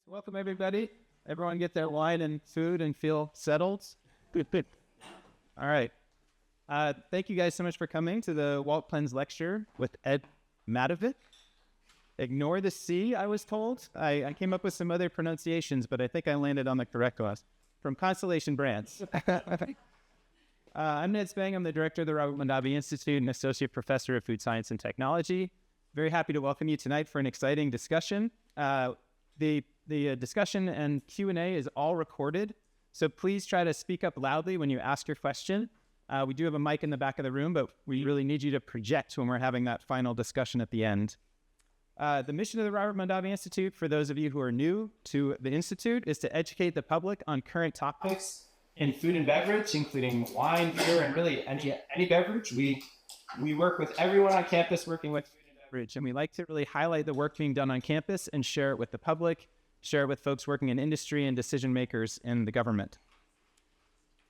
Welcome, everybody. Everyone get their wine and food and feel settled. Good. All right. Thank you guys so much for coming to the Walt Klenz lecture with Ed Madovic. Ignore the C, I was told. I came up with some other pronunciations, but I think I landed on the correct one. From Constellation Brands. I'm Ned Spang. I'm the director of the Robert Mondavi Institute and associate professor of food science and technology. Very happy to welcome you tonight for an exciting discussion. The discussion and Q&A is all recorded, so please try to speak up loudly when you ask your question. We do have a mic in the back of the room, but we really need you to project when we're having that final discussion at the end. The mission of the Robert Mondavi Institute, for those of you who are new to the Institute, is to educate the public on current topics in food and beverage, including wine, beer, and really any beverage. We work with everyone on campus working with food and beverage, and we like to really highlight the work being done on campus and share it with the public, share it with folks working in industry and decision makers in the government.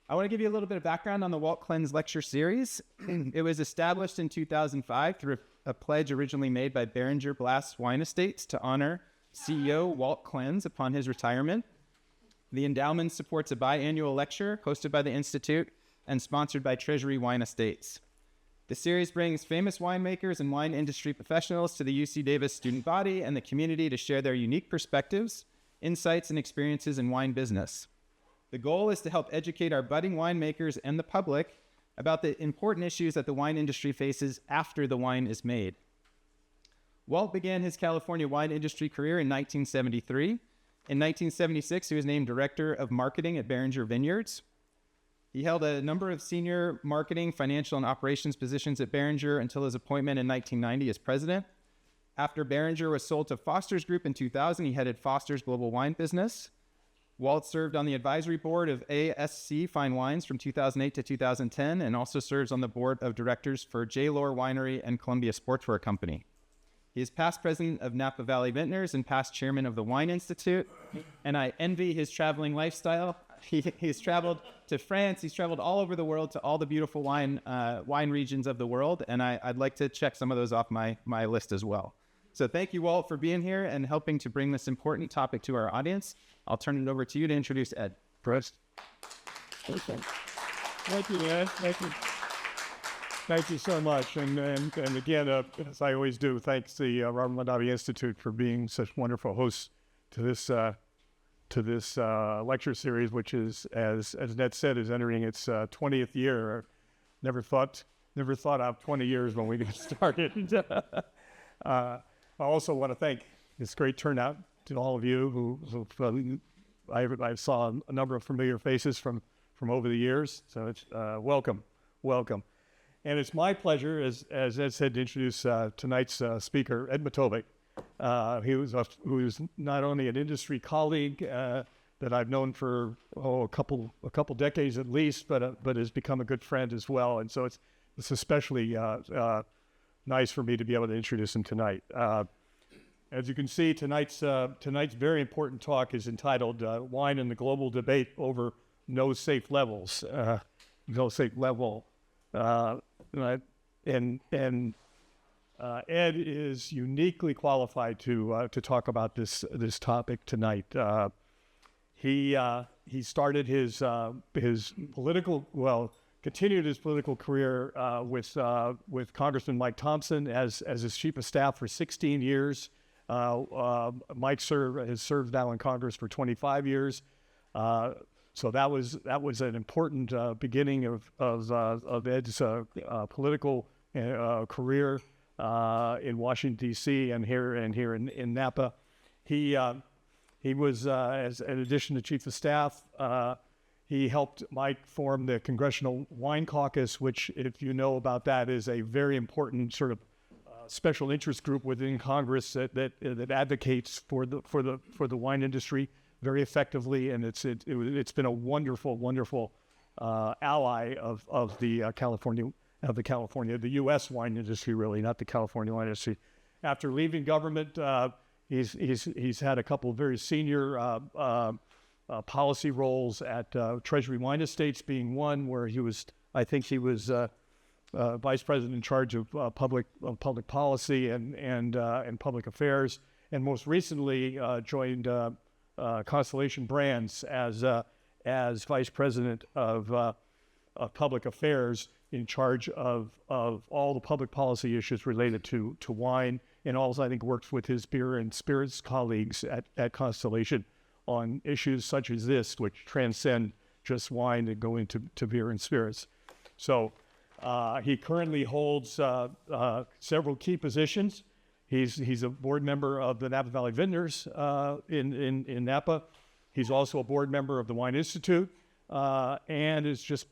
I want to give you a little bit of background on the Walt Klenz Lecture Series. It was established in 2005 through a pledge originally made by Beringer Blass Wine Estates to honor CEO Walt Klenz upon his retirement. The endowment supports a biannual lecture hosted by the Institute and sponsored by Treasury Wine Estates. The series brings famous winemakers and wine industry professionals to the UC Davis student body and the community to share their unique perspectives, insights, and experiences in wine business. The goal is to help educate our budding winemakers and the public about the important issues that the wine industry faces after the wine is made. Walt began his California wine industry career in 1973. In 1976, he was named Director of Marketing at Beringer Vineyards. He held a number of senior marketing, financial, and operations positions at Beringer until his appointment in 1990 as president. After Beringer was sold to Foster's Group in 2000, he headed Foster's global wine business. Walt served on the advisory board of ASC Fine Wines from 2008 to 2010 and also serves on the board of directors for J. Lohr Winery and Columbia Sportswear Company. He is past president of Napa Valley Vintners and past chairman of the Wine Institute, and I envy his traveling lifestyle. He's traveled to France. He's traveled all over the world to all the beautiful wine regions of the world, and I'd like to check some of those off my list as well. So thank you, Walt, for being here and helping to bring this important topic to our audience. I'll turn it over to you to introduce Ed. First. Thank you, Ed. Thank you. Thank you so much. And again, as I always do, thanks the Robert Mondavi Institute for being such wonderful hosts to this lecture series, which is, as Ned said, is entering its 20th year. Never thought out 20 years when we got started. I also want to thank this great turnout to all of you who I saw a number of familiar faces from over the years. So it's welcome. And it's my pleasure, as Ed said, to introduce tonight's speaker, Ed Madovic. Who's not only an industry colleague that I've known for a couple decades at least, but has become a good friend as well. And so it's especially nice for me to be able to introduce him tonight. As you can see, tonight's very important talk is entitled "Wine and the Global Debate Over No Safe Levels." No safe level. And Ed is uniquely qualified to talk about this topic tonight. He started continued his political career with Congressman Mike Thompson as his chief of staff for 16 years. Mike has served now in Congress for 25 years. So that was an important beginning of Ed's political career in Washington D.C. and here in Napa. He was in addition to chief of staff, he helped Mike form the Congressional Wine Caucus, which, if you know about that, is a very important sort of special interest group within Congress that advocates for the wine industry very effectively, and it's been a wonderful ally of the U.S. wine industry, really, not the California wine industry. After leaving government, he's had a couple of very senior policy roles at Treasury Wine Estates, being one where he was vice president in charge of public policy and public affairs, and most recently joined Constellation Brands as Vice President of Public Affairs, in charge of all the public policy issues related to wine, and also I think works with his beer and spirits colleagues at Constellation on issues such as this, which transcend just wine and go into beer and spirits. So he currently holds several key positions. He's a board member of the Napa Valley Vintners in Napa. He's also a board member of the Wine Institute, and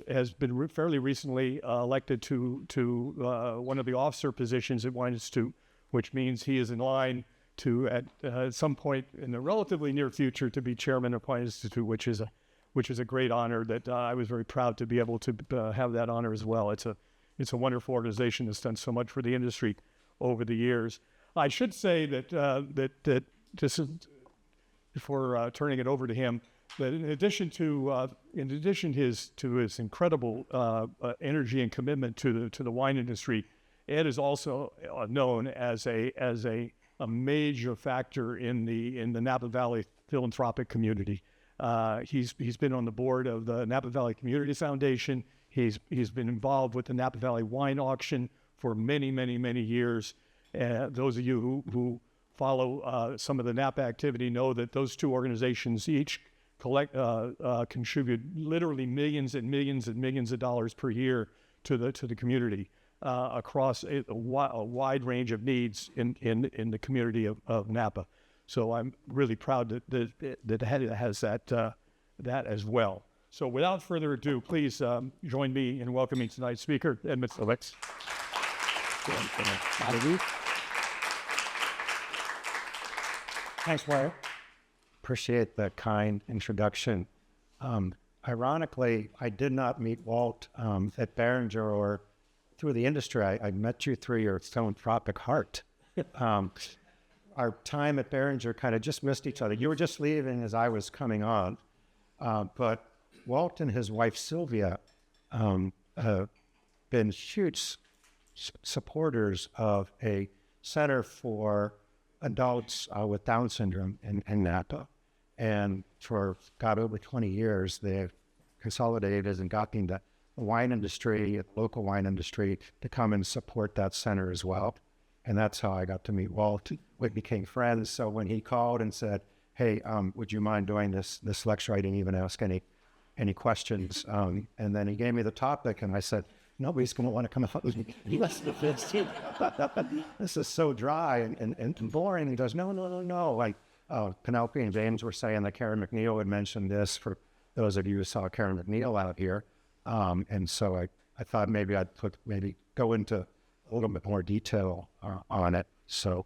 has been fairly recently elected to one of the officer positions at Wine Institute, which means he is in line to at some point in the relatively near future to be chairman of Wine Institute, which is a great honor that I was very proud to be able to have that honor as well. It's a wonderful organization that's done so much for the industry over the years. I should say that just before turning it over to him, that in addition to his incredible energy and commitment to the wine industry, Ed is also known as a major factor in the Napa Valley philanthropic community. He's been on the board of the Napa Valley Community Foundation. He's been involved with the Napa Valley Wine Auction for many years. Those of you who follow some of the Napa activity know that those two organizations each contribute literally millions and millions of dollars per year to the community across a wide range of needs in the community of Napa. So I'm really proud that Ed has that as well. So without further ado, please join me in welcoming tonight's speaker, Ed Mondavi. Thanks, Wyatt. Appreciate the kind introduction. Ironically, I did not meet Walt at Behringer or through the industry. I met you through your philanthropic heart. Our time at Behringer kind of just missed each other. You were just leaving as I was coming on. But Walt and his wife, Sylvia, have been huge supporters of a center for adults with Down syndrome in Napa. And for, God, over 20 years, they've consolidated and gotten the wine industry, the local wine industry, to come and support that center as well. And that's how I got to meet Walt. We became friends. So when he called and said, hey, would you mind doing this lecture? I didn't even ask any questions. And then he gave me the topic, and I said, nobody's going to want to come out with me. Listen to this. This is so dry and boring. He goes, no. Like Penelope and James were saying that Karen McNeil had mentioned this, for those of you who saw Karen McNeil out here. And so I thought maybe I'd go into a little bit more detail on it. So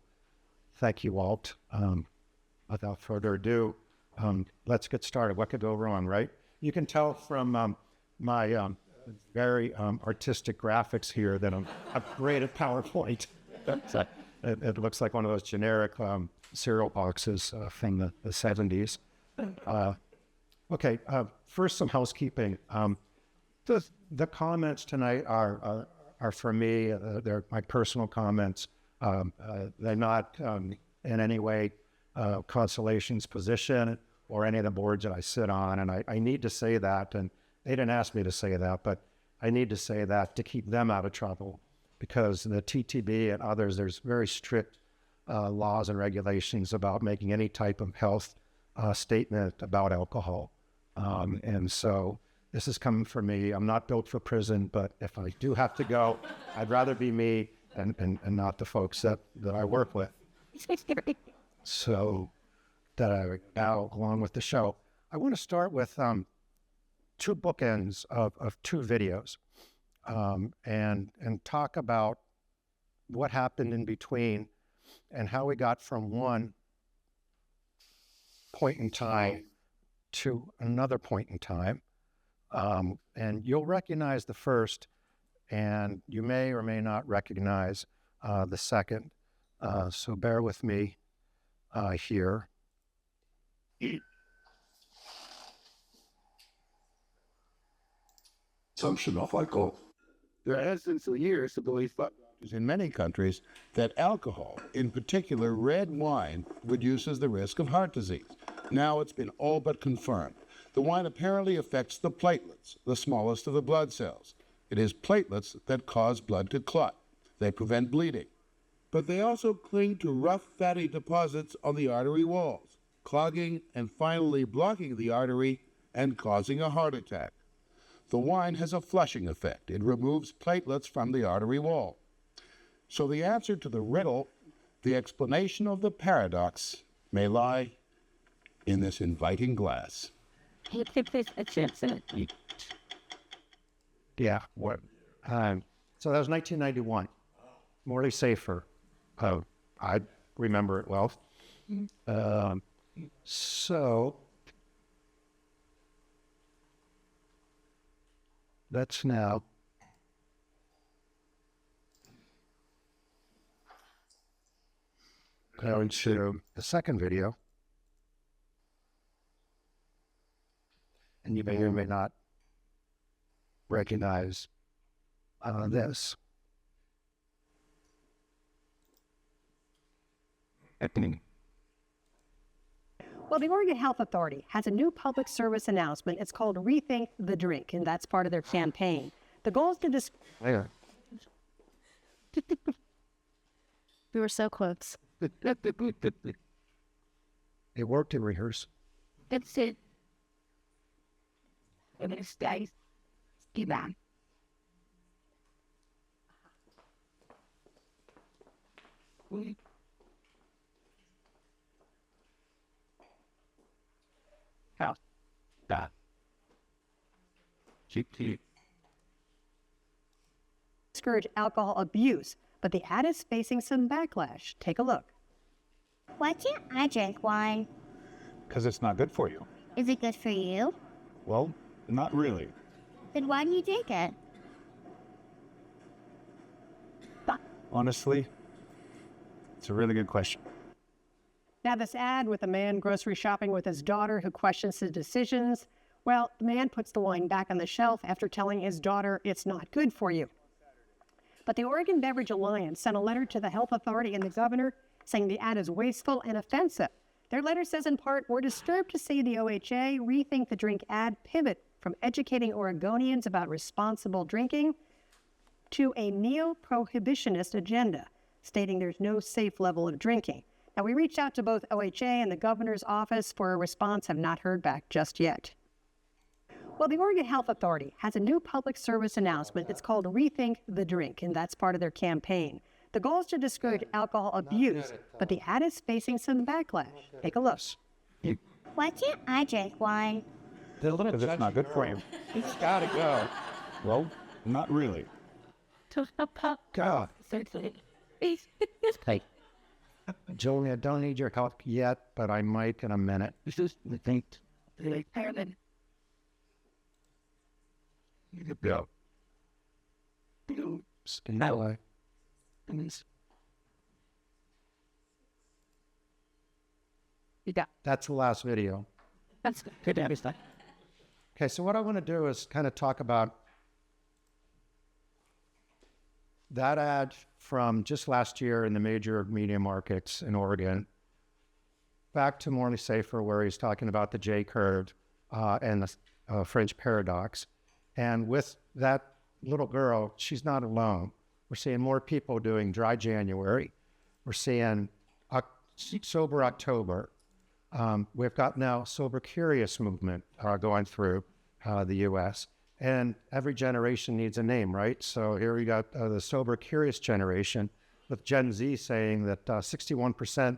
thank you, Walt. Without further ado, let's get started. What could go wrong, right? You can tell from my very artistic graphics here that I'm great at PowerPoint. It looks like one of those generic cereal boxes from the 70s. Okay, first some housekeeping. The comments tonight are for me. They're my personal comments. They're not in any way Constellation's position or any of the boards that I sit on. And I need to say that, and they didn't ask me to say that, but I need to say that to keep them out of trouble, because the TTB and others, there's very strict laws and regulations about making any type of health statement about alcohol. And so this is coming from me. I'm not built for prison, but if I do have to go, I'd rather be me and not the folks that I work with. So that I now, along with the show, I want to start with two bookends of two videos and talk about what happened in between and how we got from one point in time to another point in time. And you'll recognize the first, and you may or may not recognize the second. So bear with me here. Consumption of alcohol. There has been for years the belief in many countries that alcohol, in particular red wine, reduces the risk of heart disease. Now it's been all but confirmed. The wine apparently affects the platelets, the smallest of the blood cells. It is platelets that cause blood to clot. They prevent bleeding. But they also cling to rough, fatty deposits on the artery walls, clogging and finally blocking the artery and causing a heart attack. The wine has a flushing effect. It removes platelets from the artery wall. So the answer to the riddle, the explanation of the paradox, may lie in this inviting glass. Yeah. What? So that was 1991. Morley Safer. I remember it well. So that's now. Going to the second video. And you may or may not recognize this. Well, the Oregon Health Authority has a new public service announcement. It's called Rethink the Drink, and that's part of their campaign. The goal is to Hang on. We were so close. It worked in rehearsal. That's it. And it stays. Get back. How? That. discourage alcohol abuse, but the ad is facing some backlash. Take a look. Why can't I drink wine? Because it's not good for you. Is it good for you? Well, not really. Then why do you drink it? Honestly, it's a really good question. Now, this ad with a man grocery shopping with his daughter who questions his decisions. Well, the man puts the wine back on the shelf after telling his daughter it's not good for you. But the Oregon Beverage Alliance sent a letter to the health authority and the governor saying the ad is wasteful and offensive. Their letter says, in part, we're disturbed to see the OHA rethink the drink ad pivot from educating Oregonians about responsible drinking to a neo-prohibitionist agenda, stating there's no safe level of drinking. Now, we reached out to both OHA and the governor's office for a response, have not heard back just yet. Well, the Oregon Health Authority has a new public service announcement. It's called Rethink the Drink, and that's part of their campaign. The goal is to discourage alcohol abuse, but the ad is facing some backlash. Take a look. Why can't I drink wine? Because it's not good for you. It's gotta go. Well, not really. God. Julie, I don't need your help yet, but I might in a minute. This is the thing. Ireland. Yeah. That way. Yeah, That's the last video. that's good. Everything. Okay, so what I want to do is kind of talk about that ad from just last year in the major media markets in Oregon, back to Morley Safer, where he's talking about the J curve and the French paradox. And with that little girl, she's not alone. We're seeing more people doing dry January. We're seeing sober October. We've got now sober curious movement going through the U.S. And every generation needs a name, right? So here we got the sober curious generation with Gen Z saying that 61%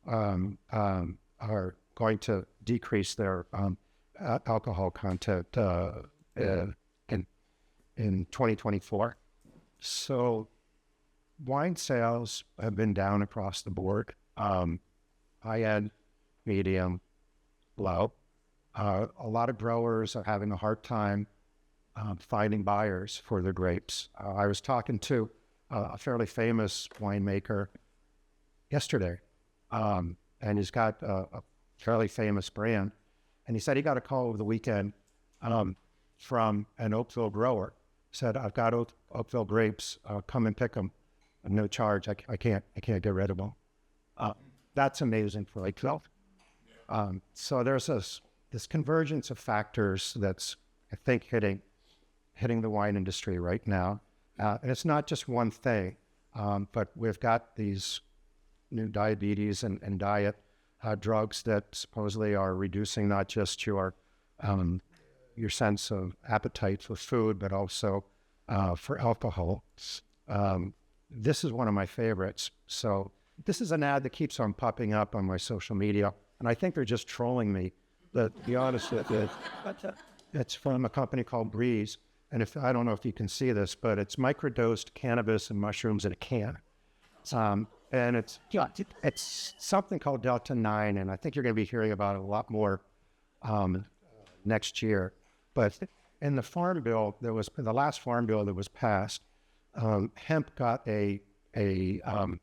are going to decrease their alcohol content in 2024. So wine sales have been down across the board. High-end, medium, low. A lot of growers are having a hard time finding buyers for their grapes. I was talking to a fairly famous winemaker yesterday, and he's got a fairly famous brand. And he said he got a call over the weekend from an Oakville grower. Said, "I've got Oakville grapes. Come and pick them. No charge. I can't get rid of them." That's amazing for Oakville. So there's this convergence of factors that's, I think, hitting the wine industry right now. And it's not just one thing, but we've got these new diabetes and diet drugs that supposedly are reducing not just your sense of appetite for food, but also for alcohol. This is one of my favorites. So this is an ad that keeps on popping up on my social media, and I think they're just trolling me. But to be honest with you, it's from a company called Breeze. And I don't know if you can see this, but it's microdosed cannabis and mushrooms in a can. And it's something called Delta 9, and I think you're going to be hearing about it a lot more next year. But in the farm bill, the last farm bill that was passed, hemp got a kind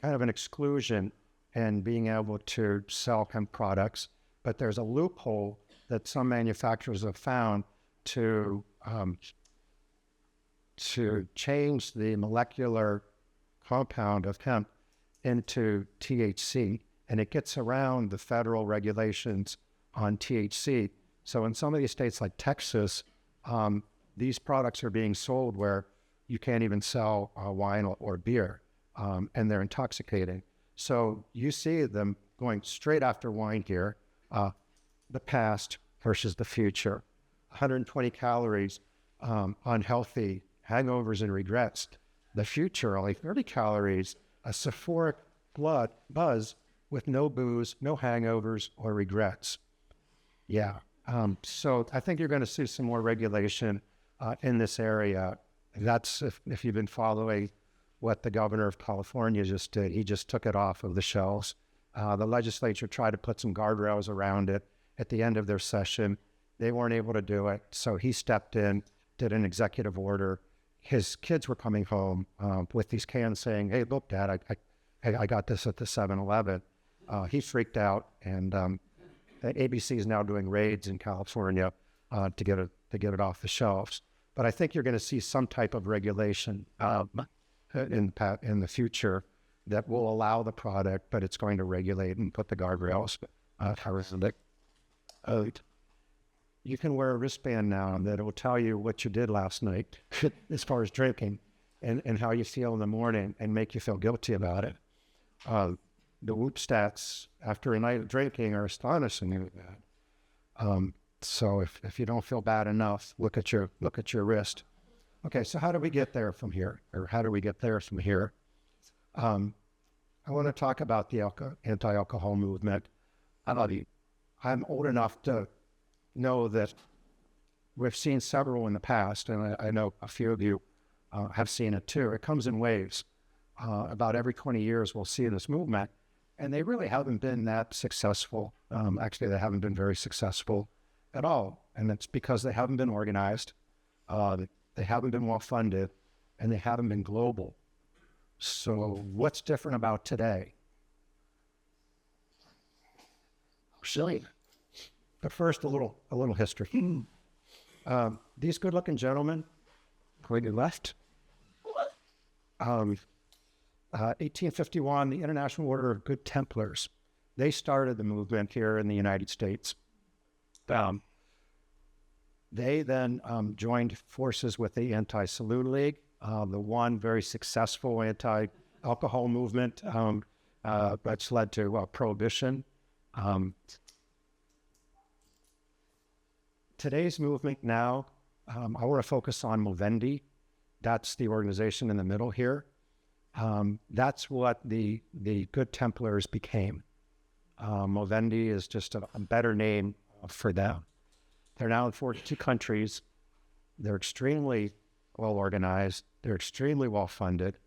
of an exclusion in being able to sell hemp products. But there's a loophole that some manufacturers have found to change the molecular compound of hemp into THC, and it gets around the federal regulations on THC. So in some of these states like Texas, these products are being sold where you can't even sell wine or beer, and they're intoxicating. So you see them going straight after wine here, the past versus the future. 120 calories, unhealthy, hangovers and regrets. The future, only 30 calories, a euphoric buzz with no booze, no hangovers or regrets. Yeah. So I think you're going to see some more regulation in this area. That's if you've been following what the governor of California just did. He just took it off of the shelves. The legislature tried to put some guardrails around it at the end of their session. They weren't able to do it, so he stepped in, did an executive order. His kids were coming home with these cans saying, "Hey, look, Dad, I got this at the 7-Eleven." He freaked out, and ABC is now doing raids in California to get it off the shelves. But I think you're going to see some type of regulation in the future that will allow the product, but it's going to regulate and put the guardrails around it. You can wear a wristband now that will tell you what you did last night as far as drinking and how you feel in the morning and make you feel guilty about it. The Whoop stats after a night of drinking are astonishingly bad. So if you don't feel bad enough, look at your wrist. Okay, so how do we get there from here? Or how do we get there from here? I want to talk about the anti-alcohol movement. I'm old enough to know that we've seen several in the past, and I know a few of you have seen it too. It comes in waves. About every 20 years, we'll see this movement, and they really haven't been that successful. Actually, they haven't been very successful at all, and it's because they haven't been organized, they haven't been well-funded, and they haven't been global. So what's different about today? Silly. But first, a little history. These good-looking gentlemen, going to left. 1851, the International Order of Good Templars. They started the movement here in the United States. They then joined forces with the Anti-Saloon League, the one very successful anti-alcohol movement that's led to prohibition. Today's movement now, I want to focus on Mondavi. That's the organization in the middle here. That's what the Good Templars became. Mondavi is just a better name for them. They're now in 42 countries. They're extremely well organized. They're extremely well funded,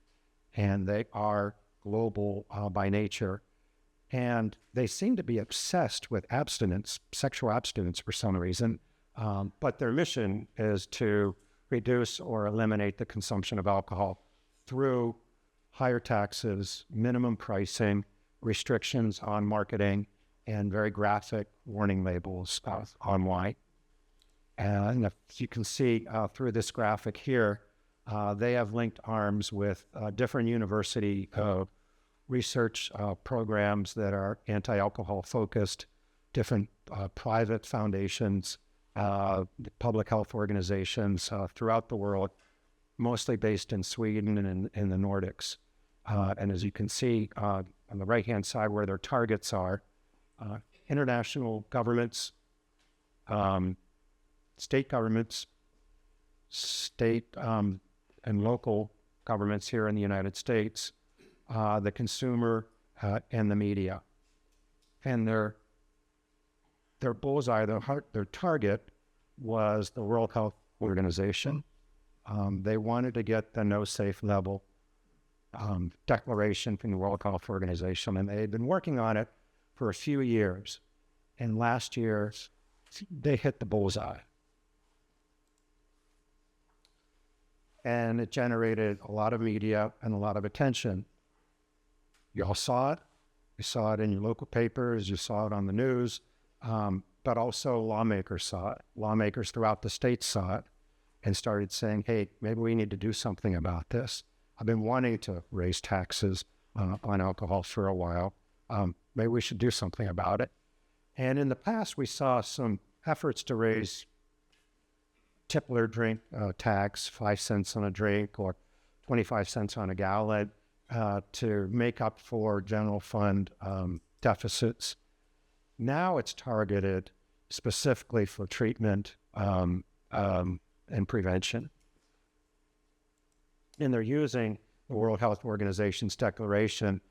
and they are global by nature. And they seem to be obsessed with abstinence, sexual abstinence for some reason. But their mission is to reduce or eliminate the consumption of alcohol through higher taxes, minimum pricing, restrictions on marketing, and very graphic warning labels on wine. And if you can see through this graphic here, they have linked arms with different university research programs that are anti-alcohol focused, different private foundations, public health organizations throughout the world, mostly based in Sweden and in the Nordics. And as you can see on the right-hand side where their targets are, international governments, state governments, state and local governments here in the United States, the consumer, and the media. And their bullseye, their target was the World Health Organization. They wanted to get the no safe level declaration from the World Health Organization, and they had been working on it for a few years. And last year, they hit the bullseye. And it generated a lot of media and a lot of attention. You all saw it. You saw it in your local papers. You saw it on the news. But also lawmakers saw it. Lawmakers throughout the state saw it and started saying, hey, maybe we need to do something about this. I've been wanting to raise taxes on alcohol for a while. Maybe we should do something about it. And in the past, we saw some efforts to raise tipler drink tax, 5 cents on a drink or 25 cents on a gallon to make up for general fund deficits. Now it's targeted specifically for treatment and prevention. And they're using the World Health Organization's declaration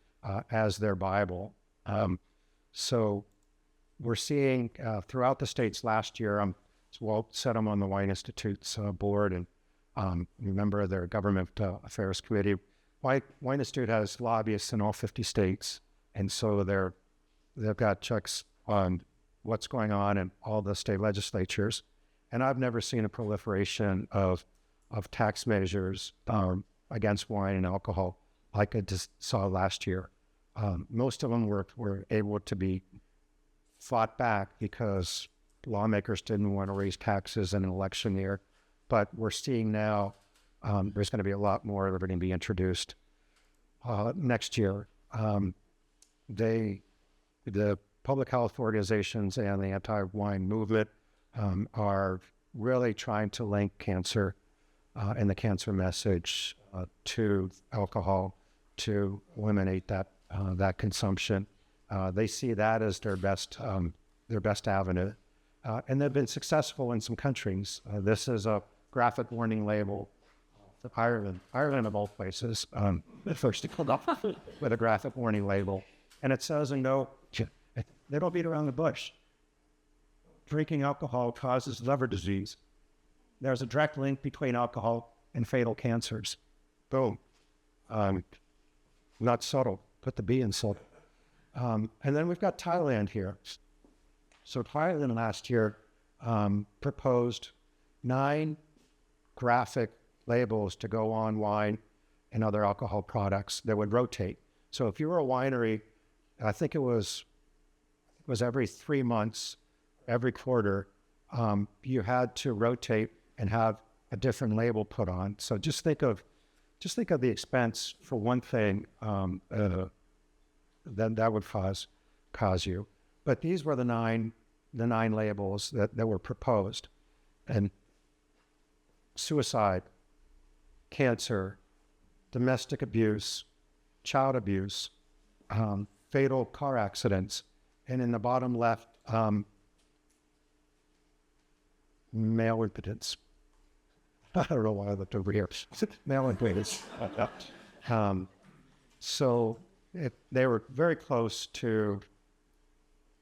as their Bible. So we're seeing throughout the states last year, Walt said I'm on the Wine Institute's board and member of their government affairs committee. Wine Institute has lobbyists in all 50 states, and so they've got checks on what's going on in all the state legislatures. And I've never seen a proliferation of tax measures against wine and alcohol like I just saw last year. Most of them were able to be fought back because lawmakers didn't want to raise taxes in an election year. But we're seeing now there's going to be a lot more that are going to be introduced next year. The public health organizations and the anti-wine movement are really trying to link cancer and the cancer message to alcohol to eliminate that consumption. They see that as their best avenue. And they've been successful in some countries. This is a graphic warning label. Ireland of all places, first to come up with a graphic warning label. And it says, they don't beat around the bush. Drinking alcohol causes liver disease. There's a direct link between alcohol and fatal cancers. Boom. Not subtle. Put the B in subtle. And then we've got Thailand here. So Thailand last year proposed 9 graphic labels to go on wine and other alcohol products that would rotate. So if you were a winery, I think it was every 3 months, every quarter, you had to rotate and have a different label put on. So just think of the expense for one thing that would cause you. But these were the nine labels that were proposed. And suicide, cancer, domestic abuse, child abuse, fatal car accidents, and in the bottom left, male impotence. I don't know why I looked over here. Male impotence. So they were very close to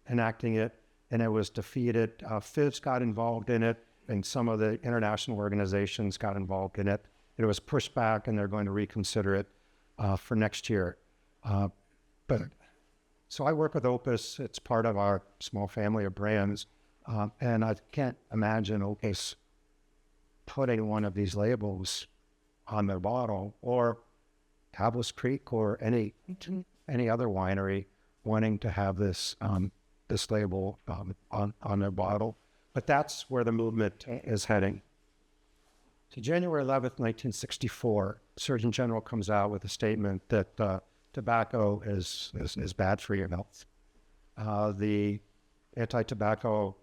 enacting it, and it was defeated. FIVS got involved in it, and some of the international organizations got involved in it. It was pushed back, and they're going to reconsider it for next year. So I work with Opus. It's part of our small family of brands, and I can't imagine Opus putting one of these labels on their bottle, or Tablas Creek or any other winery wanting to have this label on their bottle. But that's where the movement is heading. So January 11th, 1964, Surgeon General comes out with a statement that tobacco is bad for your health. The anti-tobacco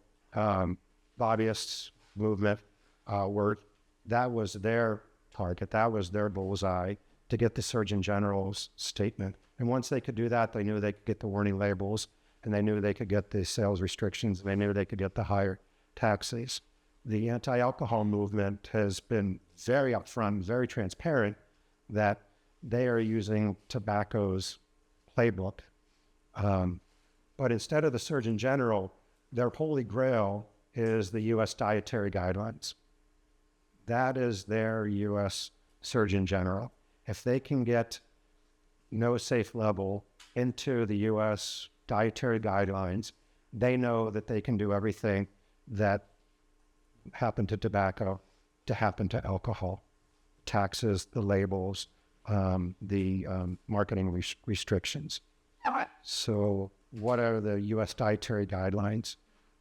lobbyists movement that was their target, that was their bullseye, to get the Surgeon General's statement. And once they could do that, they knew they could get the warning labels, and they knew they could get the sales restrictions, and they knew they could get the higher taxes. The anti-alcohol movement has been very upfront, very transparent, that they are using tobacco's playbook. But instead of the Surgeon General, their holy grail is the U.S. dietary guidelines. That is their U.S. Surgeon General. If they can get no safe level into the U.S. dietary guidelines, they know that they can do everything that happened to tobacco to happen to alcohol. Taxes, the labels, the marketing restrictions. So what are the U.S. dietary guidelines?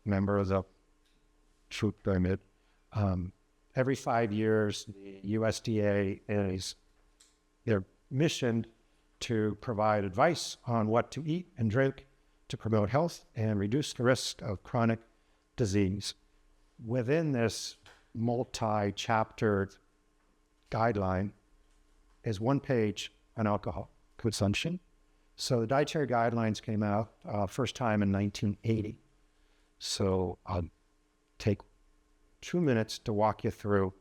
Remember the food pyramid. Every 5 years, the USDA is their mission to provide advice on what to eat and drink to promote health and reduce the risk of chronic disease. Within this multi-chaptered guideline is one page on alcohol consumption. So the dietary guidelines came out first time in 1980. So I'll take 2 minutes to walk you through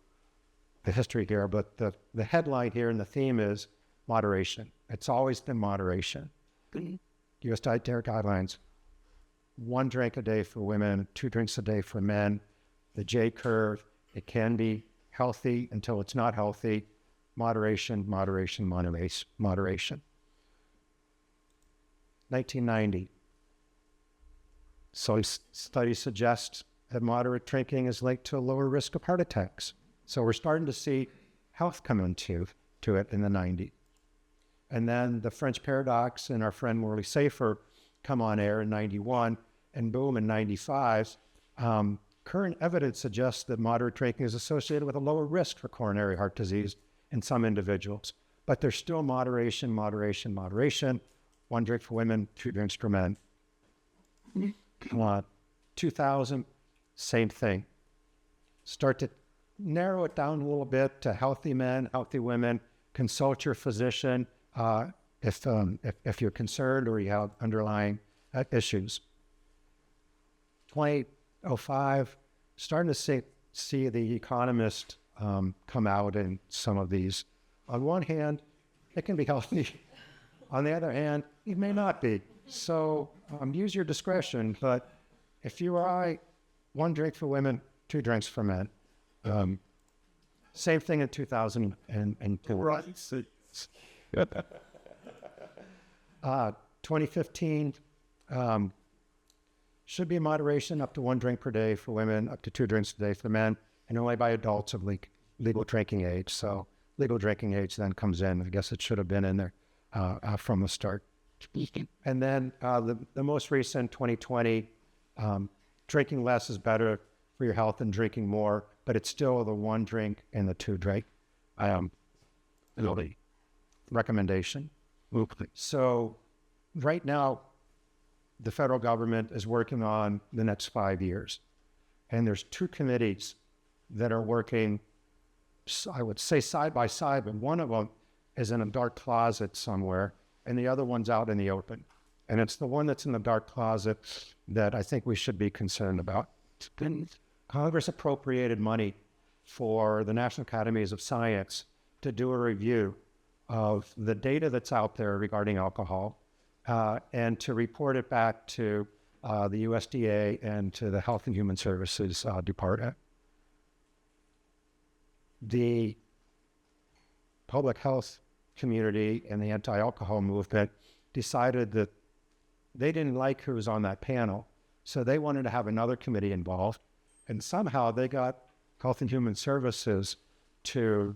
the history here, but the headline here and the theme is moderation. It's always been moderation. U.S. dietary guidelines, 1 drink a day for women, 2 drinks a day for men. The J curve, it can be healthy until it's not healthy. Moderation, moderation, moderation. 1990. So studies suggest that moderate drinking is linked to a lower risk of heart attacks. So we're starting to see health come into it in the 90s. And then the French paradox and our friend Morley Safer come on air in 91, and boom, in 95. Current evidence suggests that moderate drinking is associated with a lower risk for coronary heart disease in some individuals. But there's still moderation, moderation, moderation. 1 drink for women, 2 drinks for men. 2000, same thing. Start to narrow it down a little bit to healthy men, healthy women. Consult your physician if you're concerned or you have underlying issues. 2005, starting to see the Economist come out in some of these. On one hand, it can be healthy. On the other hand, it may not be. So use your discretion. But if you or I, 1 drink for women, 2 drinks for men. Same thing in 2004. Right. 2015, should be moderation up to 1 drink per day for women, up to 2 drinks a day for men, and only by adults of legal drinking age. So legal drinking age then comes in. I guess it should have been in there from the start. And then the most recent 2020, drinking less is better for your health than drinking more, but it's still the 1 drink and the 2 drink recommendation. So right now, the federal government is working on the next 5 years. And there's 2 committees that are working, I would say side by side, but one of them is in a dark closet somewhere, and the other one's out in the open. And it's the one that's in the dark closet that I think we should be concerned about. Congress appropriated money for the National Academies of Science to do a review of the data that's out there regarding alcohol and to report it back to the USDA and to the Health and Human Services Department. The public health community and the anti-alcohol movement decided that they didn't like who was on that panel, so they wanted to have another committee involved, and somehow they got Health and Human Services to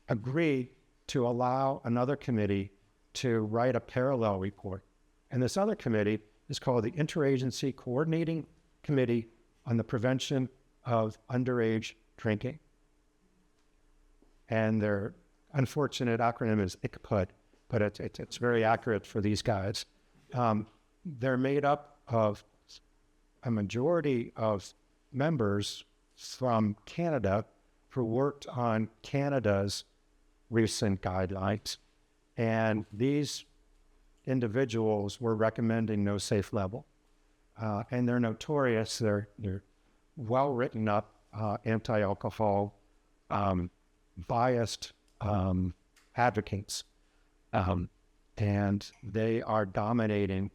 agree to allow another committee to write a parallel report. And this other committee is called the Interagency Coordinating Committee on the Prevention of Underage Drinking. And their unfortunate acronym is ICPUD, but it's very accurate for these guys. They're made up of a majority of members from Canada who worked on Canada's recent guidelines. And these individuals were recommending no safe level. And they're notorious. They're well written up, anti-alcohol, biased advocates. And they are dominating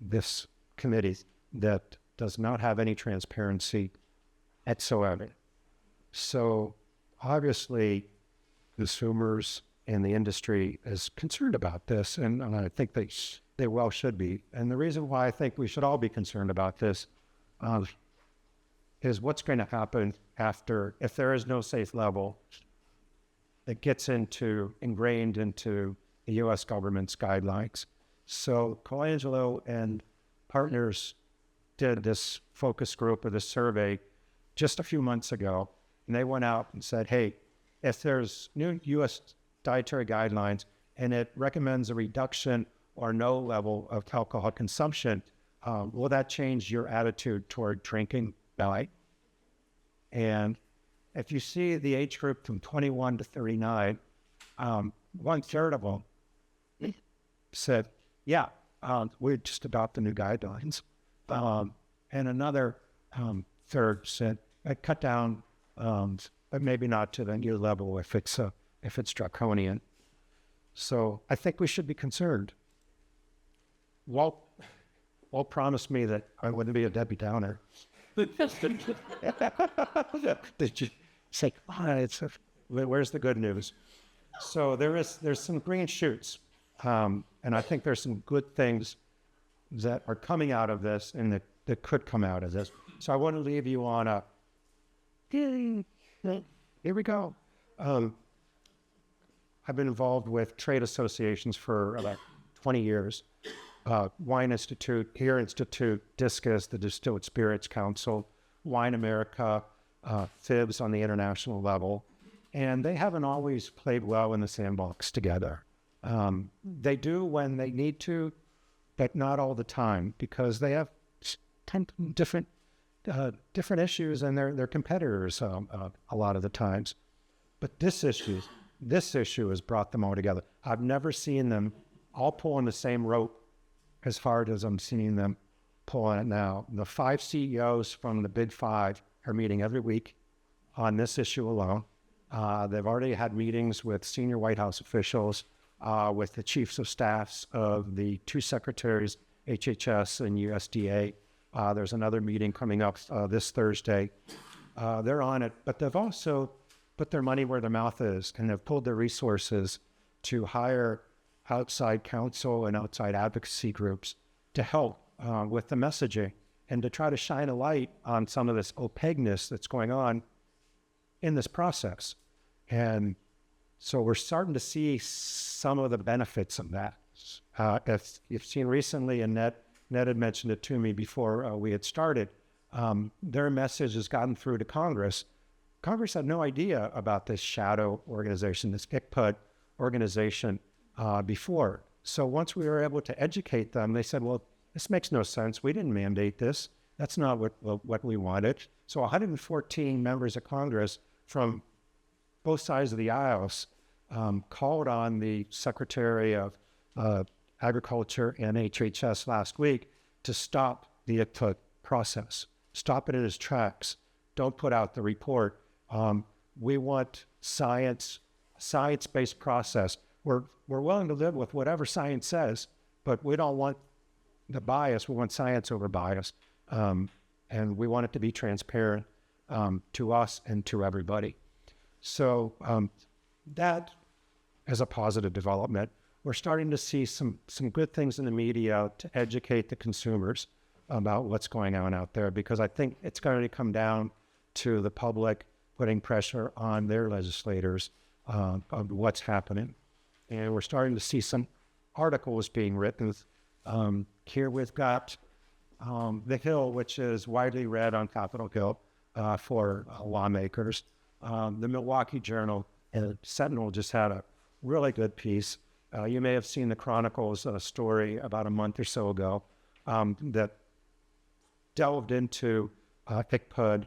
this committee that does not have any transparency whatsoever. So obviously, consumers and the industry is concerned about this, and I think they well should be. And the reason why I think we should all be concerned about this is what's going to happen after, if there is no safe level, it gets ingrained into the U.S. government's guidelines. So Colangelo and partners did this focus group or this survey just a few months ago, and they went out and said, hey, if there's new U.S. dietary guidelines and it recommends a reduction or no level of alcohol consumption, will that change your attitude toward drinking? And if you see the age group from 21 to 39, 1/3 of them said, yeah, we just adopt the new guidelines. And another third said, I cut down, but maybe not to the new level if it's draconian. So I think we should be concerned. Walt promised me that I wouldn't be a Debbie Downer. Did you say, where's the good news? So there's some green shoots, and I think there's some good things that are coming out of this and that could come out of this. So I want to leave you on a, here we go. I've been involved with trade associations for about 20 years. Wine Institute, Beer Institute, Discus, the Distilled Spirits Council, Wine America, FIBS on the international level. And they haven't always played well in the sandbox together. They do when they need to, but not all the time, because they have different issues and they're competitors a lot of the times. But this issue has brought them all together. I've never seen them all pulling the same rope as hard as I'm seeing them pulling it now. The 5 CEOs from the Big 5 are meeting every week on this issue alone. They've already had meetings with senior White House officials, with the chiefs of staffs of the 2 secretaries, HHS and USDA. There's another meeting coming up this Thursday. They're on it, but they've also put their money where their mouth is, and they've pulled their resources to hire outside counsel and outside advocacy groups to help with the messaging and to try to shine a light on some of this opaqueness that's going on in this process. And so we're starting to see some of the benefits of that. If you've seen recently, and Ned had mentioned it to me before we had started, their message has gotten through to Congress. Congress had no idea about this shadow organization, this ICPUD organization before. So once we were able to educate them, they said, well, this makes no sense. We didn't mandate this. That's not what we wanted. So 114 members of Congress from both sides of the aisles called on the Secretary of Agriculture and HHS last week to stop the ICPUD process. Stop it in its tracks. Don't put out the report. We want science-based process. We're willing to live with whatever science says, but we don't want the bias. We want science over bias. And we want it to be transparent to us and to everybody. So that is a positive development. We're starting to see some good things in the media to educate the consumers about what's going on out there, because I think it's going to come down to the public putting pressure on their legislators of what's happening. And we're starting to see some articles being written. Here we've got The Hill, which is widely read on Capitol Hill for lawmakers. The Milwaukee Journal and Sentinel just had a really good piece You may have seen the Chronicles story about a month or so ago that delved into ICPUD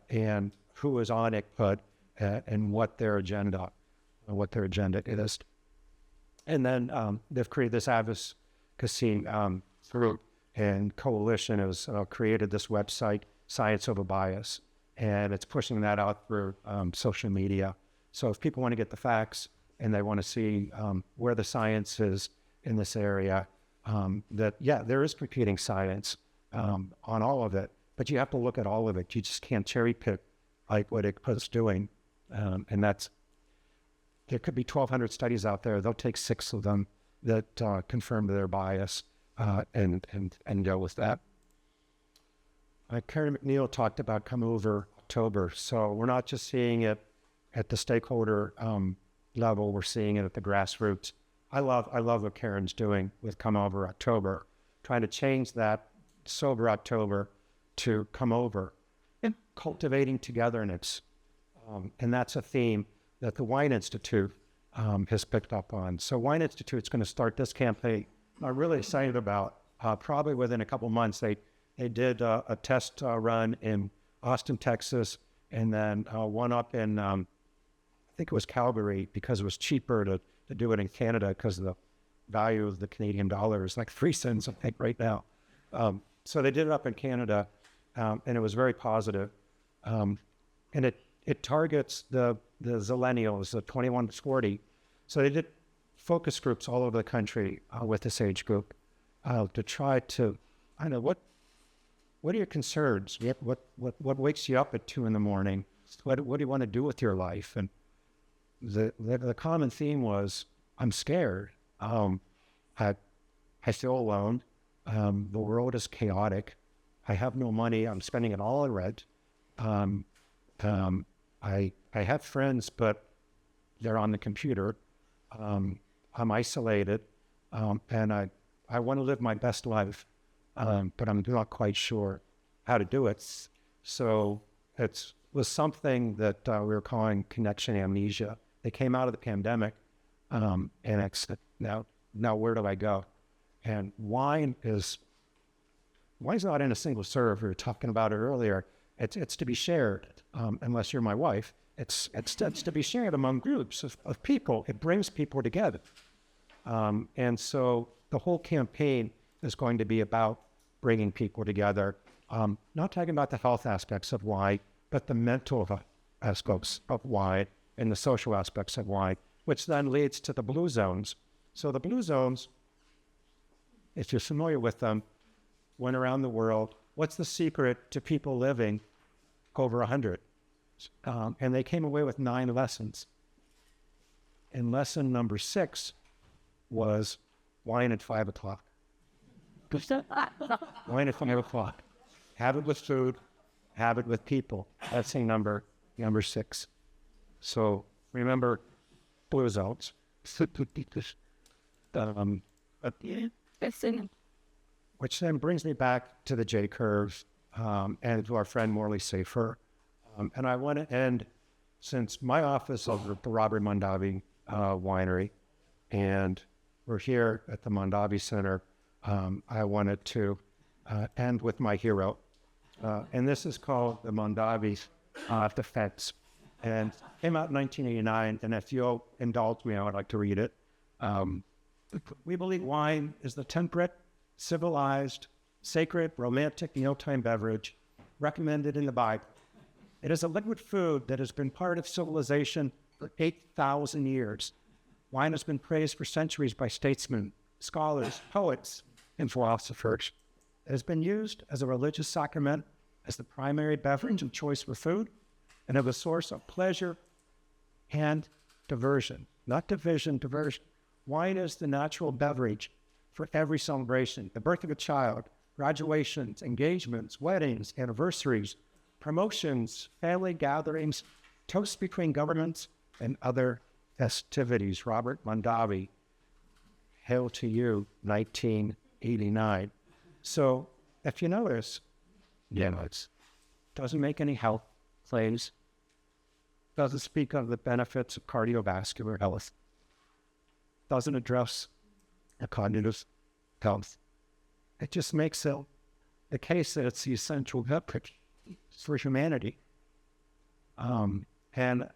and who is on ICPUD and what their agenda is. And then they've created this advocacy group and coalition has created this website, Science Over Bias, and it's pushing that out through social media. So if people want to get the facts and they want to see where the science is in this area, there is competing science on all of it, but you have to look at all of it. You just can't cherry pick like what ICPUD's doing. And there could be 1,200 studies out there. They'll take 6 of them that confirm their bias and go with that. Karen McNeil talked about Come Over October. So we're not just seeing it at the stakeholder level, we're seeing it at the grassroots. I love what Karen's doing with Come Over October, trying to change that Sober October to Come Over and cultivating togetherness. And that's a theme that the Wine Institute has picked up on. So Wine Institute's going to start this campaign. I'm really excited about. Probably within a couple months, they did a test run in Austin, Texas, and then one up in, I think it was Calgary, because it was cheaper to do it in Canada because the value of the Canadian dollar is like 3 cents, I think, right now. So they did it up in Canada, and it was very positive. And it targets the zillennials, the 21 to 40. So they did focus groups all over the country with this age group to try to, I know, what are your concerns? What wakes you up at 2 a.m? What do you want to do with your life? And the common theme was, I'm scared. I feel alone. The world is chaotic. I have no money. I'm spending it all on rent. I have friends, but they're on the computer. I'm isolated, and I want to live my best life, but I'm not quite sure how to do it. So it was something that we were calling connection amnesia. They came out of the pandemic, and it's now where do I go? And wine's not in a single serve. We were talking about it earlier. It's to be shared, unless you're my wife. It's to be shared among groups of people. It brings people together. And so the whole campaign is going to be about bringing people together, not talking about the health aspects of wine, but the mental aspects of wine and the social aspects of wine, which then leads to the blue zones. So the blue zones, if you're familiar with them, went around the world. What's the secret to people living over 100? And they came away with 9 lessons. And lesson number 6 was wine at 5 o'clock. Wine at 5 o'clock. Have it with food, have it with people. That's number 6. So remember blue zones. Which then brings me back to the J curve and to our friend Morley Safer. And I want to end, since my office is at the Robert Mondavi Winery, and we're here at the Mondavi Center, I wanted to end with my hero. And this is called the Mondavi Defense. And it came out in 1989, and if you'll indulge me, I would like to read it. We believe wine is the temperate, civilized, sacred, romantic mealtime beverage recommended in the Bible. It is a liquid food that has been part of civilization for 8,000 years. Wine has been praised for centuries by statesmen, scholars, poets, and philosophers. It has been used as a religious sacrament, as the primary beverage of choice for food, and as a source of pleasure and diversion. Not division, diversion. Wine is the natural beverage for every celebration: the birth of a child, graduations, engagements, weddings, anniversaries, promotions, family gatherings, toasts between governments, and other festivities. Robert Mondavi, hail to you, 1989. So if you notice, it doesn't make any health claims, doesn't speak of the benefits of cardiovascular health. doesn't address the cognitive health. It just makes it the case that it's the essential epic for humanity. And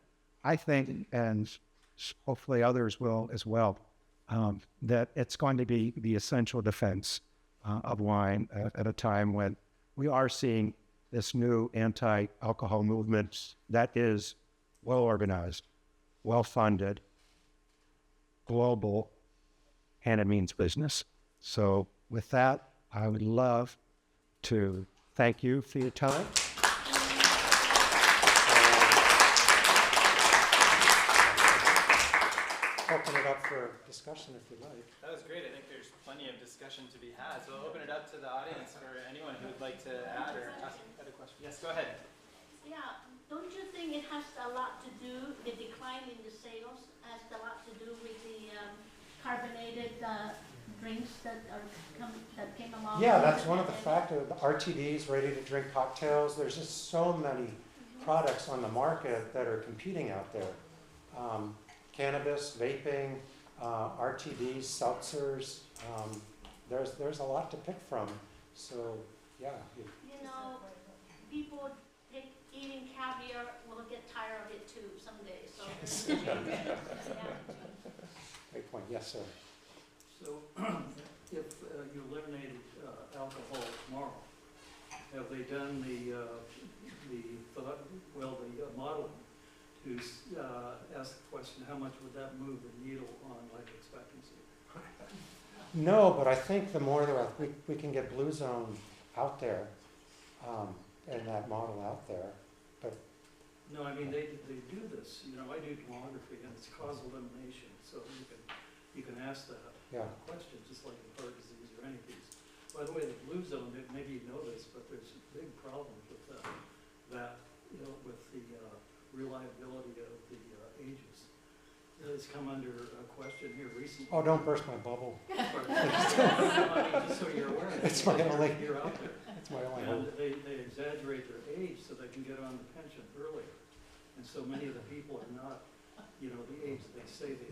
I think, and hopefully others will as well, that it's going to be the essential defense of wine at a time when we are seeing this new anti-alcohol movement that is well organized, well funded, global, and it means business. So with that, I would love to thank you for your time. Open it up for discussion if you'd like. That was great. I think there's plenty of discussion to be had. So I'll open it up to the audience for anyone who would like to add or ask a question. Yes, go ahead. Yeah, don't you think it has a lot to do, the decline in the sales has a lot to do with the carbonated drinks that came along? Yeah, that's one of the factors. The RTDs, ready-to-drink cocktails. There's just so many products on the market that are competing out there. Cannabis, vaping, RTDs, seltzers. There's a lot to pick from. So, yeah. You know, people eating caviar will get tired of it too someday. So yeah. Great point. Yes, sir. So, if you eliminated alcohol tomorrow, have they done the modeling to ask the question, how much would that move the needle on life expectancy? No, but I think the more that we can get Blue Zone out there, and that model out there, but No, I mean, they do this, you know, I do tomography and it's causal elimination, so you can ask that question, just like with heart disease or any of these. By the way, the Blue Zone, maybe you know this, but there's big problems with that, you know, with the reliability of the ages. It's come under a question here recently. oh, don't burst my bubble. I mean, just so you're aware. It's my only. You're out there. It's my only And hope. they exaggerate their age so they can get on the pension earlier. And so many of the people are not, you know, the age they say they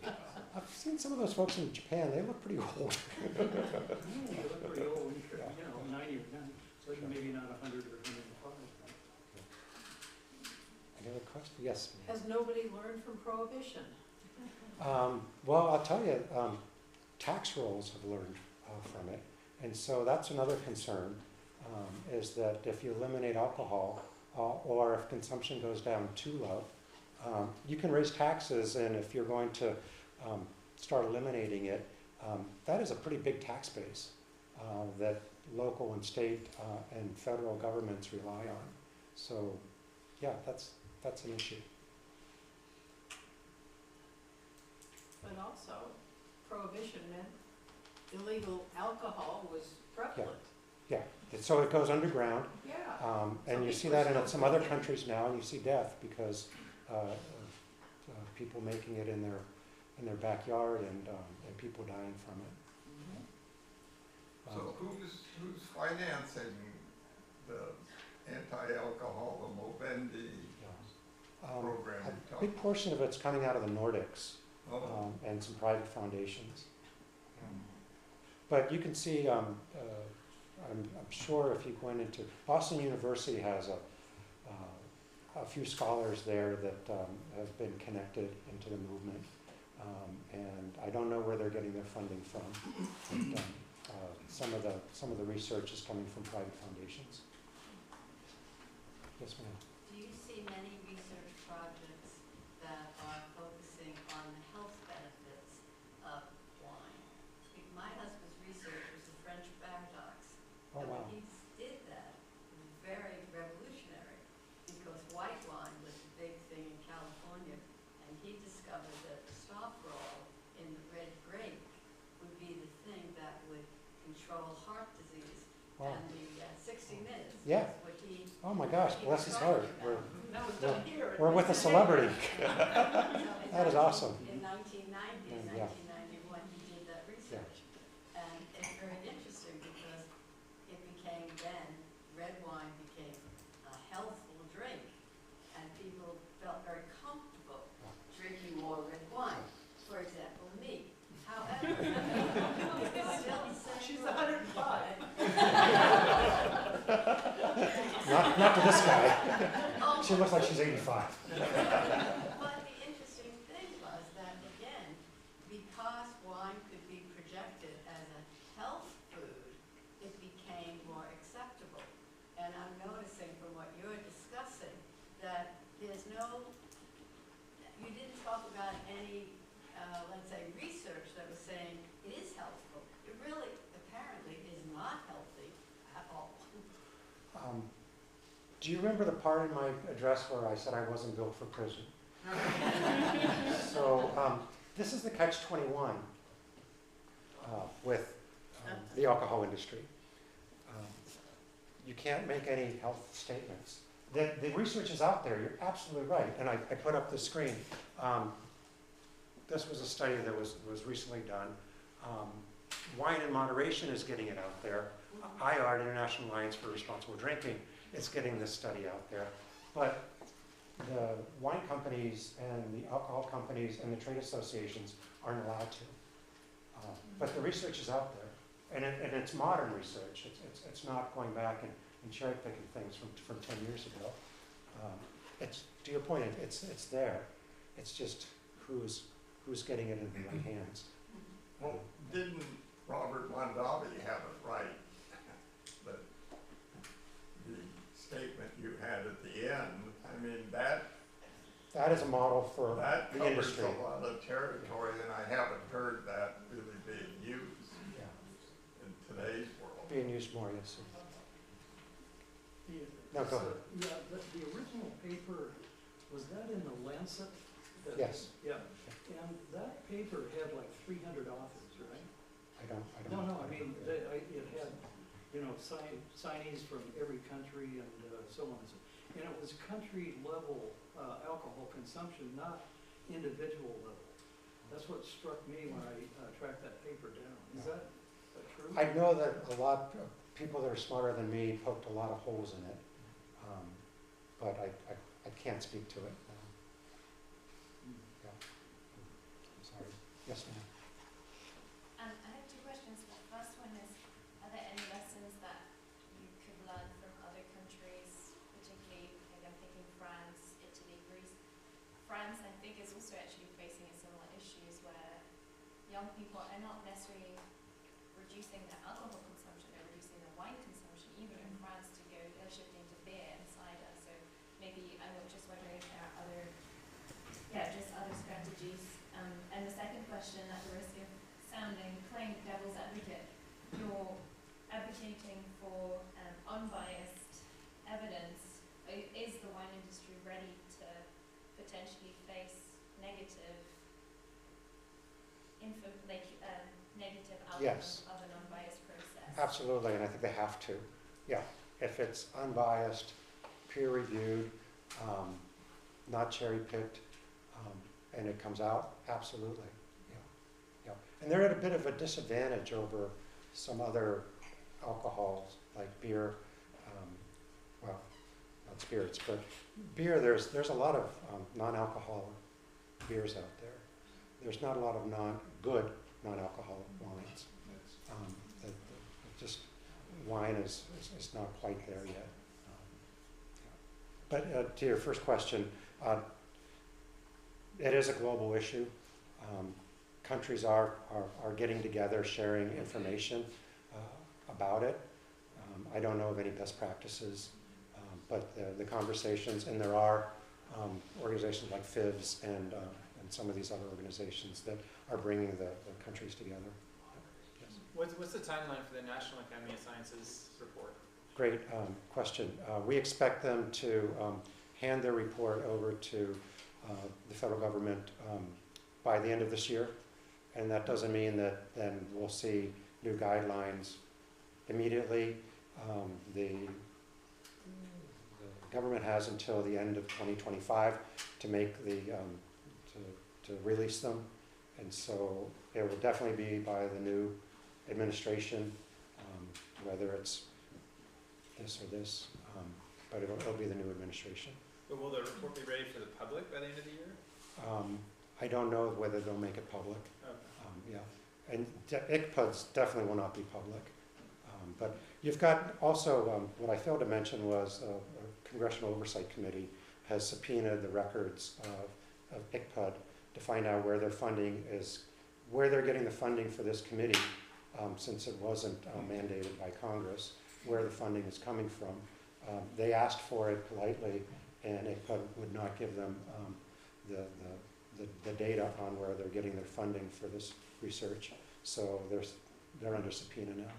are. I've seen some of those folks in Japan. They look pretty old. They look pretty old, when you're, you know, 90 or 90, so maybe not 100 or 105. Any other question? Yes. Has nobody learned from Prohibition? Well, I'll tell you, tax rolls have learned from it. And so that's another concern, is that if you eliminate alcohol, or if consumption goes down too low, you can raise taxes, and if you're going to start eliminating it, that is a pretty big tax base that local and state and federal governments rely on. So, yeah, that's an issue. But also, Prohibition meant illegal alcohol was prevalent. Yeah, so it goes underground, Yeah. and you see that in some other countries now, and you see death because of people making it in their backyard and people dying from it. So who's financing the anti-alcohol, the Mondavi program? A big portion of it's coming out of the Nordics and some private foundations. But you can see, I'm sure if you went into, Boston University has a few scholars there that have been connected into the movement. And I don't know where they're getting their funding from. But, some of the research is coming from private foundations. Yes, ma'am. Do you see many research projects that are focusing on the health benefits of wine? My husband's research was the French paradox. Oh, and wow. when he did that, it was very revolutionary because white wine was the big thing in California, and he discovered that softgall in the red grape would be the thing that would control heart disease. Wow. And the 60 Minutes Yeah. was what he. Oh my gosh, bless his heart. We're We're with a celebrity. So That is awesome. In 1990 and Yeah. 1991, he did that research. And it's very interesting because it became then, red wine became a healthful drink, and people felt very comfortable drinking more red wine. For example, me. not to this guy. She looks like she's 85. But the interesting thing was that, again, because wine could be projected as a health food, it became more acceptable. And I'm noticing from what you're discussing that there's no, you didn't talk about any, let's say, research that was saying it is healthful. It really, apparently, is not healthy at all. Do you remember the part in my address where I said I wasn't built for prison? So this is the catch-21 with the alcohol industry. You can't make any health statements. The research is out there, you're absolutely right. And I put up the screen. This was a study that was recently done. Wine in Moderation is getting it out there. IARD, International Alliance for Responsible Drinking, is getting this study out there. But the wine companies and the alcohol companies and the trade associations aren't allowed to. But the research is out there. And it's modern research. It's not going back and cherry picking things from 10 years ago. It's, to your point, it's there. It's just who's getting it in the right hands. Well, didn't Robert Mondavi have it right? But the statement you had at the end, I mean, that is a model for that the covers industry. a lot of territory, and I haven't heard that really being used in today's world. Being used more, yes. Sir. Yeah, No, go ahead. Yeah, the original paper, was that in the Lancet? Yes. Yeah, and that paper had like 300 authors, right? I don't. No, I mean, it had, signees from every country and so on. And it was country level alcohol consumption, not individual level. That's what struck me when I tracked that paper down. Is that true? I know that a lot of people that are smarter than me poked a lot of holes in it, but I can't speak to it. Yeah. I'm sorry. Yes, ma'am. I have two questions. The first one is, are there any lessons that you could learn from other countries, particularly, like I'm thinking France, Italy, Greece? France, I think, is also actually facing a similar issues where young people are not necessarily reducing their alcohol consumption, they're reducing their wine consumption. Even in France, they're shifting to beer and cider. So maybe I'm just wondering if there are other strategies. And the second question, at the risk of playing devil's advocate, you're advocating for unbiased evidence. Is the wine industry ready to potentially face negative outcomes Yes. of an unbiased process? Absolutely, and I think they have to. Yeah, if it's unbiased, peer-reviewed, not cherry-picked, and it comes out, absolutely. Yeah. And they're at a bit of a disadvantage over some other alcohols like beer. Well, not spirits, but beer. There's a lot of non-alcoholic beers out there. There's not a lot of good non-alcoholic wines. Just wine is not quite there yet. But to your first question, it is a global issue. Countries are getting together, sharing information about it. I don't know of any best practices, but the conversations, and there are organizations like FIVS and some of these other organizations that are bringing the countries together. Yes. What's the timeline for the National Academy of Sciences report? Great question. We expect them to hand their report over to the federal government by the end of this year. And that doesn't mean that then we'll see new guidelines immediately. The government has until the end of 2025 to make to release them. And so it will definitely be by the new administration, whether it's this or this, but it'll be the new administration. But will the report be ready for the public by the end of the year? I don't know whether they'll make it public. Okay. Yeah, and ICPUDs definitely will not be public. But you've got also, what I failed to mention was a Congressional Oversight Committee has subpoenaed the records of ICPUD to find out where their funding is, where they're getting the funding for this committee, since it wasn't mandated by Congress, where the funding is coming from. They asked for it politely, and ICPUD would not give them the data on where they're getting their funding for this research. So they're under subpoena now.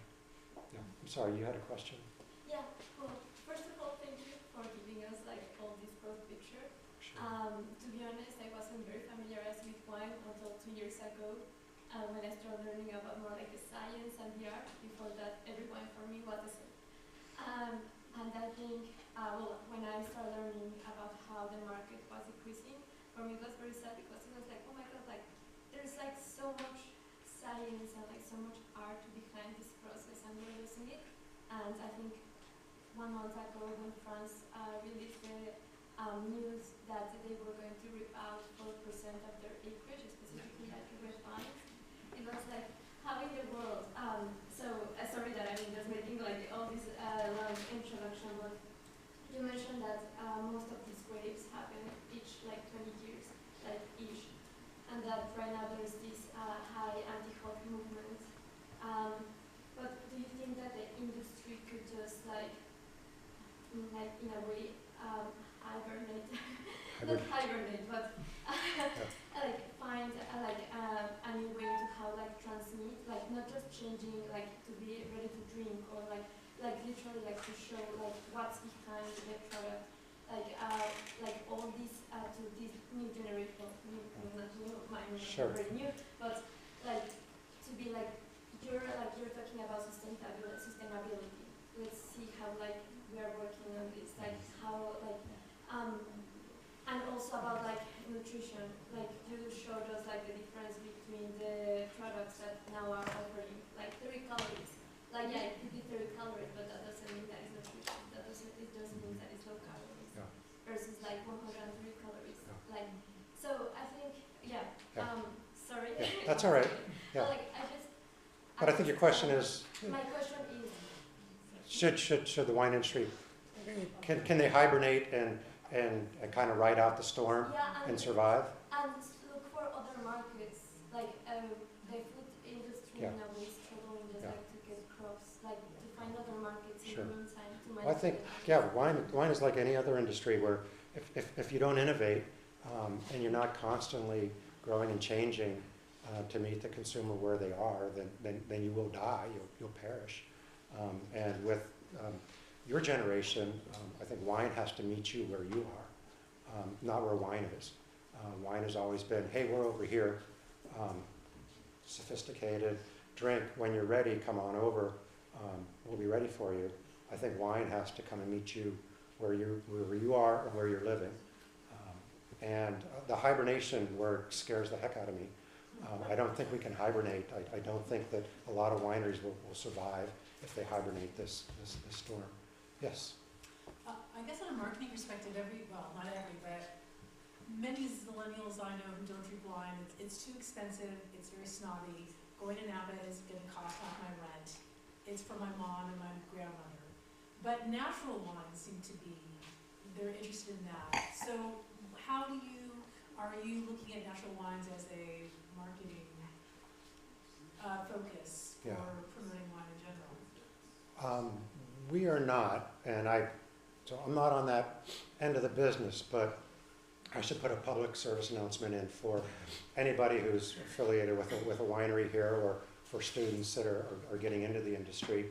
Yeah. I'm sorry, you had a question? Yeah, well, first of all, thank you for giving us like all this broad picture. Sure. To be honest, I wasn't very familiarized with wine until 2 years ago when I started learning about more like the science and the art. Before that, every wine for me was the same. And I think, well, when I started learning about how the market was decreasing, for me it was very sad because it was like, oh my god, like there's like so much science and like so much art behind this process and we're losing it. And I think 1 month ago when France released the news that they were going to rip out 4% of their acreage, specifically like red vines, it was like, how in the world? Sorry that I'm just making like all this long introduction, but you mentioned that most of these grapes happen each like 20 years, like each, and that right now there's this high anti-hog movement. But do you think that the industry could just like in a way hibernate, not hibernate, but like find a new way to how like transmit, like not just changing like to be ready to drink or like literally like to show like what's behind the product, like all these to this new generation, not new, mine is Sure. very new, but like to be like you're talking about sustainability. Let's see how like we are working on this, like how like and also about like nutrition, like you showed us like the difference between the products that now are offering like 30 calories. Like yeah, it could be 30 calories, but that doesn't mean that it's nutrition. It just means that it's low calories versus like 103 calories. Yeah. Like so I think sorry. Yeah, that's all right. Yeah. But I think your question is, my question is should the wine industry, can they hibernate and kind of ride out the storm and survive? And look for other markets, like the food industry in a way is struggling just like to get crops, like to find other markets in the meantime to manage. Well, I think, wine is like any other industry where if you don't innovate and you're not constantly growing and changing to meet the consumer where they are, then you will die, you'll perish. And with your generation, I think wine has to meet you where you are, not where wine is. Wine has always been, hey, we're over here, sophisticated, drink, when you're ready, come on over, we'll be ready for you. I think wine has to come and meet you where you are and where you're living. And the hibernation word scares the heck out of me. I don't think we can hibernate. I don't think that a lot of wineries will survive if they hibernate this storm. Yes? I guess on a marketing perspective, not every, but many millennials I know who don't drink wine, it's too expensive, it's very snobby. Going to Napa is going to cost half my rent. It's for my mom and my grandmother. But natural wines seem to be, they're interested in that. So are you looking at natural wines as a marketing focus for promoting wine in general? We are not, so I'm not on that end of the business, but I should put a public service announcement in for anybody who's affiliated with a winery here or for students that are getting into the industry.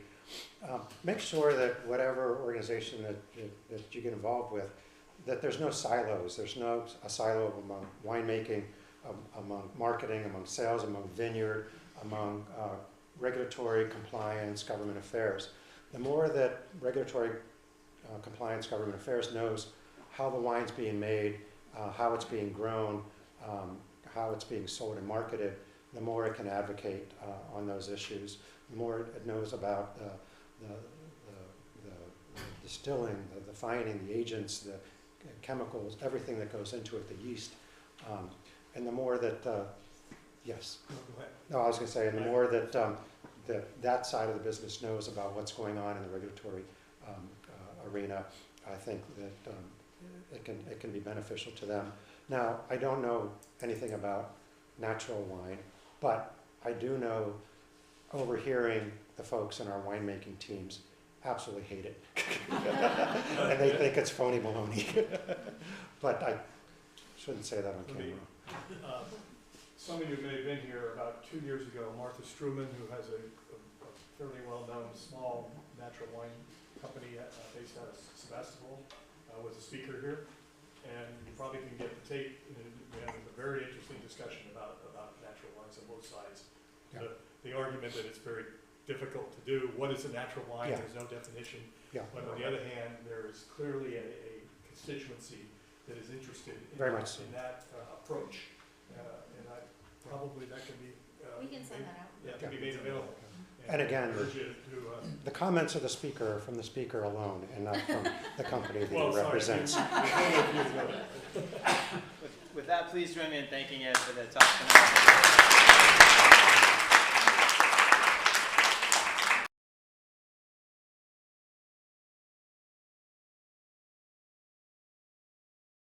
Make sure that whatever organization that you get involved with, that there's no silos. There's no a silo among winemaking, among marketing, among sales, among vineyard, among regulatory compliance, government affairs. The more that regulatory compliance, government affairs knows how the wine's being made, how it's being grown, how it's being sold and marketed, the more it can advocate on those issues. The more it knows about the distilling, the fining, the agents, the chemicals, everything that goes into it, the yeast. And the more that, yes. No, I was going to say, and the more that that side of the business knows about what's going on in the regulatory arena, I think that it can be beneficial to them. Now, I don't know anything about natural wine, but I do know, overhearing the folks in our winemaking teams absolutely hate it. And they think it's phony baloney. But I shouldn't say that on camera. Some of you may have been here about 2 years ago. Martha Struman, who has a fairly well-known small natural wine company based out of Sebastopol, was a speaker here. And you probably can get the tape. We had a very interesting discussion about natural wines on both sides. Yeah. The argument that it's very difficult to do. What is a natural wine? Yeah. There's no definition. Yeah. But on the other hand, there is clearly a constituency that is interested in, Very much so. in that approach. Probably that can be. We can send that out. Yeah, it can be made available. And again, I urge you to, the comments of the speaker from the speaker alone, and not from the company that well, he represents. With that, please join me in thanking Ed for the talk tonight.